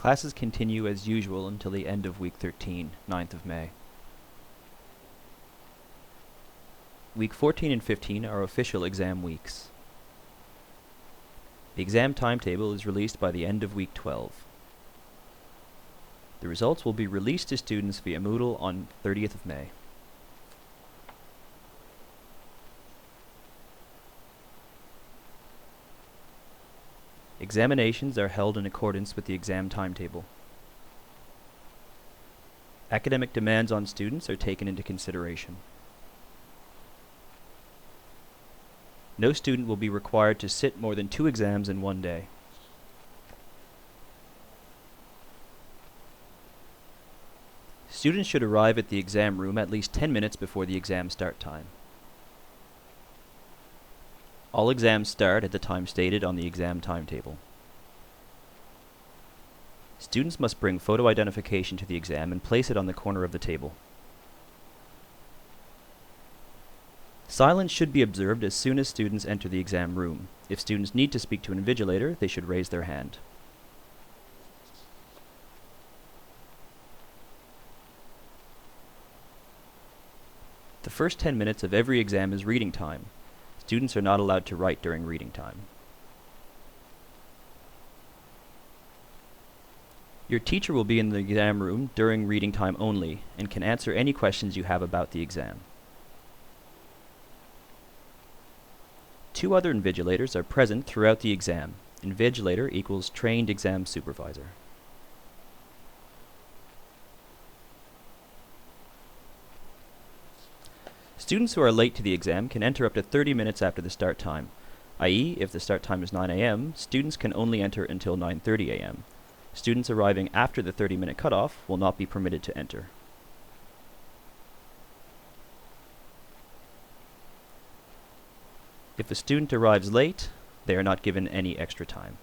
Classes continue as usual until the end of week 13, 9th of May. Week 14 and 15 are official exam weeks. The exam timetable is released by the end of week 12. The results will be released to students via Moodle on 30th of May. Examinations are held in accordance with the exam timetable. Academic demands on students are taken into consideration. No student will be required to sit more than 2 exams in one day. Students should arrive at the exam room at least 10 minutes before the exam start time. All exams start at the time stated on the exam timetable. Students must bring photo identification to the exam and place it on the corner of the table. Silence should be observed as soon as students enter the exam room. If students need to speak to an invigilator, they should raise their hand. The first 10 minutes of every exam is reading time. Students are not allowed to write during reading time. Your teacher will be in the exam room during reading time only and can answer any questions you have about the exam. 2 other invigilators are present throughout the exam. Invigilator equals trained exam supervisor. Students who are late to the exam can enter up to 30 minutes after the start time, i.e., if the start time is 9 a.m., students can only enter until 9:30 a.m. Students arriving after the 30-minute cutoff will not be permitted to enter. If a student arrives late, they are not given any extra time.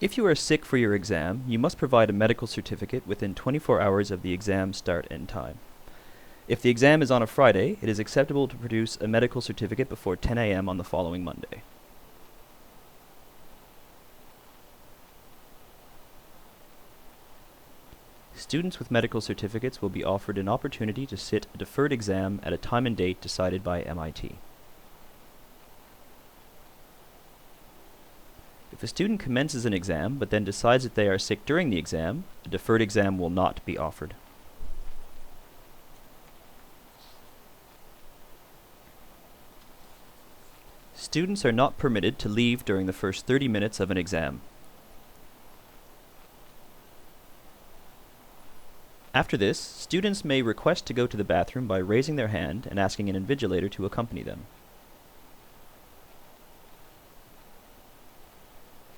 If you are sick for your exam, you must provide a medical certificate within 24 hours of the exam start and time. If the exam is on a Friday, it is acceptable to produce a medical certificate before 10 a.m. on the following Monday. Students with medical certificates will be offered an opportunity to sit a deferred exam at a time and date decided by MIT. If a student commences an exam but then decides that they are sick during the exam, a deferred exam will not be offered. Students are not permitted to leave during the first 30 minutes of an exam. After this, students may request to go to the bathroom by raising their hand and asking an invigilator to accompany them.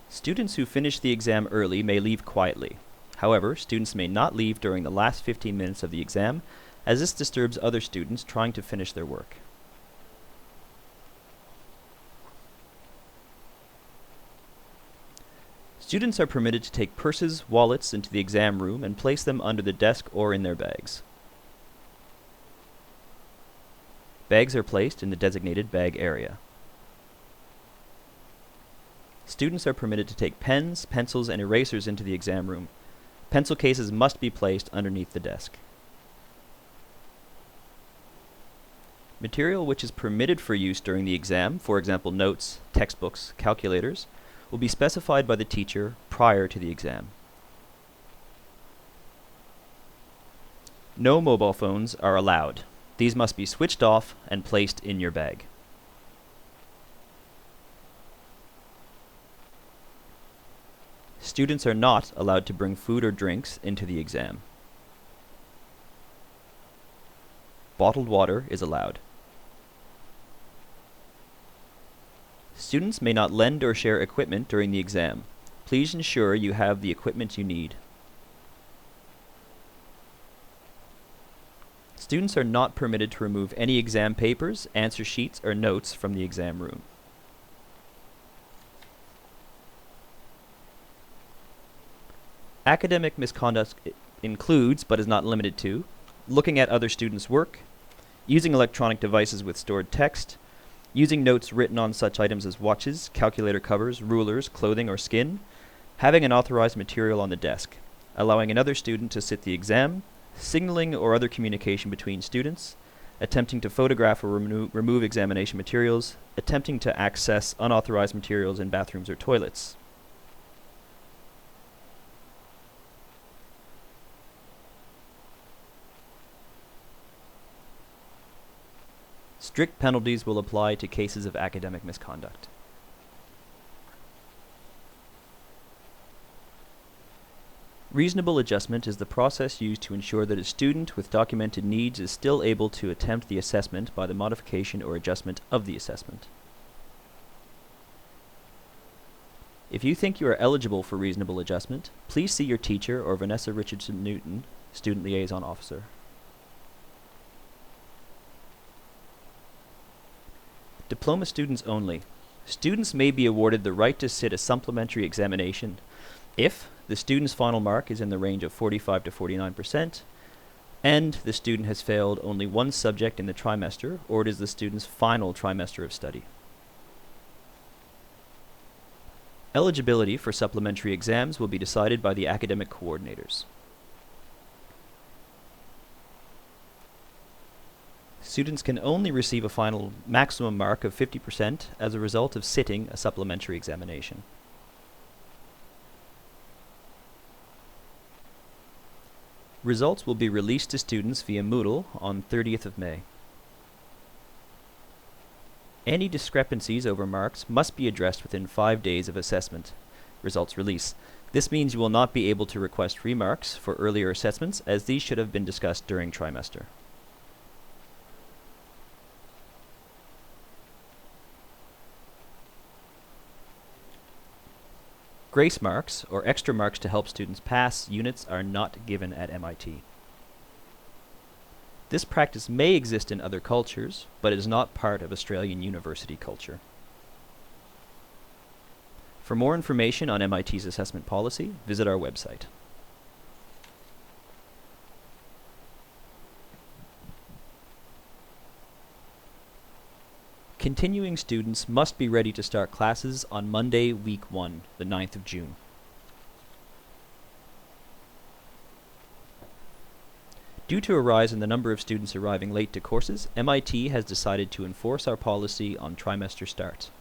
Students who finish the exam early may leave quietly. However, students may not leave during the last 15 minutes of the exam, as this disturbs other students trying to finish their work. Students are permitted to take purses, wallets into the exam room and place them under the desk or in their bags. Bags are placed in the designated bag area. Students are permitted to take pens, pencils, and erasers into the exam room. Pencil cases must be placed underneath the desk. Material which is permitted for use during the exam, for example notes, textbooks, calculators, will be specified by the teacher prior to the exam. No mobile phones are allowed. These must be switched off and placed in your bag. Students are not allowed to bring food or drinks into the exam. Bottled water is allowed. Students may not lend or share equipment during the exam. Please ensure you have the equipment you need. Students are not permitted to remove any exam papers, answer sheets, or notes from the exam room. Academic misconduct includes, but is not limited to, looking at other students' work, using electronic devices with stored text, using notes written on such items as watches, calculator covers, rulers, clothing, or skin, having an authorized material on the desk, allowing another student to sit the exam, signaling or other communication between students, attempting to photograph or remove examination materials, attempting to access unauthorized materials in bathrooms or toilets. Strict penalties will apply to cases of academic misconduct. Reasonable adjustment is the process used to ensure that a student with documented needs is still able to attempt the assessment by the modification or adjustment of the assessment. If you think you are eligible for reasonable adjustment, please see your teacher or Vanessa Richardson-Newton, Student Liaison Officer. Diploma students only. Students may be awarded the right to sit a supplementary examination if the student's final mark is in the range of 45 to 49%, and the student has failed only one subject in the trimester, or it is the student's final trimester of study. Eligibility for supplementary exams will be decided by the academic coordinators. Students can only receive a final maximum mark of 50% as a result of sitting a supplementary examination. Results will be released to students via Moodle on 30th of May. Any discrepancies over marks must be addressed within 5 days of assessment results release. This means you will not be able to request remarks for earlier assessments, as these should have been discussed during trimester. Grace marks, or extra marks to help students pass, units are not given at MIT. This practice may exist in other cultures, but it is not part of Australian university culture. For more information on MIT's assessment policy, visit our website. Continuing students must be ready to start classes on Monday, week 1, the 9th of June. Due to a rise in the number of students arriving late to courses, MIT has decided to enforce our policy on trimester start.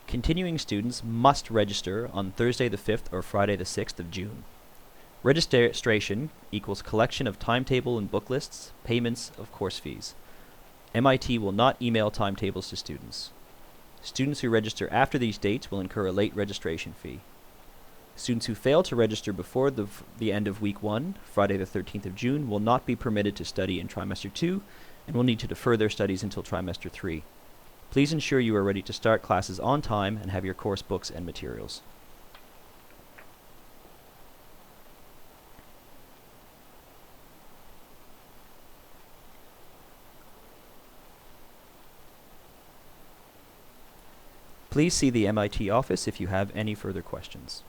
Continuing students must register on Thursday the 5th or Friday the 6th of June. Registration equals collection of timetable and book lists, payments of course fees. MIT will not email timetables to students. Students who register after these dates will incur a late registration fee. Students who fail to register before the end of week 1, Friday the 13th of June, will not be permitted to study in trimester 2 and will need to defer their studies until trimester 3. Please ensure you are ready to start classes on time and have your course books and materials. Please see the MIT office if you have any further questions.